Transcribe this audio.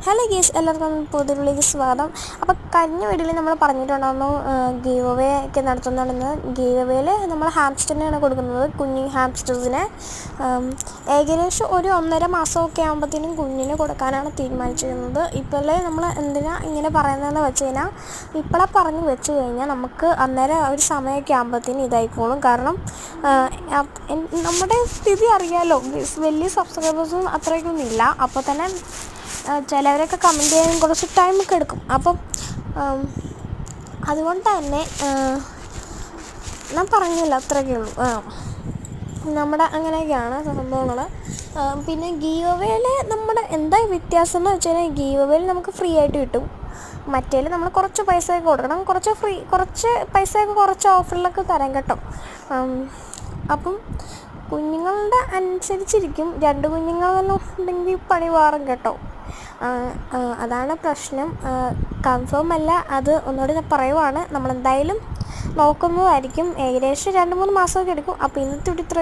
Hello ഗീസ്, എല്ലാവർക്കും പുതിയതിലേക്ക് സ്വാഗതം. അപ്പോൾ കഴിഞ്ഞ വീഡിയോയിൽ നമ്മൾ പറഞ്ഞിട്ടുണ്ടായിരുന്നു ഗീവ് അവേ ഒക്കെ നടത്തുന്നുണ്ടെന്ന്. ഗീവ് അവേയിൽ നമ്മൾ ഹാംസ്റ്ററിനാണ് കൊടുക്കുന്നത്, കുഞ്ഞു ഹാംസ്റ്റേഴ്സിനെ. ഏകദേശം ഒരു 1.5 മാസമൊക്കെ ആകുമ്പോഴത്തേനും കുഞ്ഞിന് കൊടുക്കാനാണ് തീരുമാനിച്ചിരുന്നത്. ഇപ്പോഴേ നമ്മൾ എന്തിനാ ഇങ്ങനെ പറയുന്നതെന്ന് വെച്ച് കഴിഞ്ഞാൽ, ഇപ്പോഴേ പറഞ്ഞ് വെച്ച് കഴിഞ്ഞാൽ നമുക്ക് അന്നേരം ഒരു സമയമൊക്കെ ആകുമ്പോഴത്തേനും ഇതായിക്കോളും. കാരണം നമ്മുടെ സ്ഥിതി അറിയാമല്ലോ, വലിയ സബ്സ്ക്രൈബേഴ്സും അത്രയ്ക്കൊന്നും ഇല്ല. അപ്പോൾ തന്നെ ചിലവരൊക്കെ കമൻറ്റ് ചെയ്യാനും കുറച്ച് ടൈമൊക്കെ എടുക്കും. അപ്പം അതുകൊണ്ട് തന്നെ ഞാൻ പറഞ്ഞില്ല, അത്രയൊക്കെ ഉള്ളൂ. നമ്മുടെ അങ്ങനെയൊക്കെയാണ് സംഭവങ്ങൾ. പിന്നെ ഗീവ് അവേയിൽ നമ്മുടെ എന്താ വ്യത്യാസം എന്ന് വെച്ച് കഴിഞ്ഞാൽ, ഗീവ് അവേയിൽ നമുക്ക് ഫ്രീ ആയിട്ട് കിട്ടും. മറ്റേൽ നമ്മൾ കുറച്ച് പൈസയൊക്കെ കൊടുക്കണം, കുറച്ച് പൈസയൊക്കെ കുറച്ച് ഓഫറിലൊക്കെ തരാം കേട്ടോ. അപ്പം കുഞ്ഞുങ്ങളുടെ അനുസരിച്ചിരിക്കും. 2 കുഞ്ഞുങ്ങളെല്ലാം ഉണ്ടെങ്കിൽ പണി മാറും കേട്ടോ. അതാണ് പ്രശ്നം. കൺഫേം അല്ല, അത് ഒന്നുകൂടി ഞാൻ പറയുവാണ്. നമ്മളെന്തായാലും നോക്കുന്നതായിരിക്കും. ഏകദേശം 2-3 മാസമൊക്കെ എടുക്കും. അപ്പോൾ ഇന്നത്തെ ഇത്രയൊക്കെ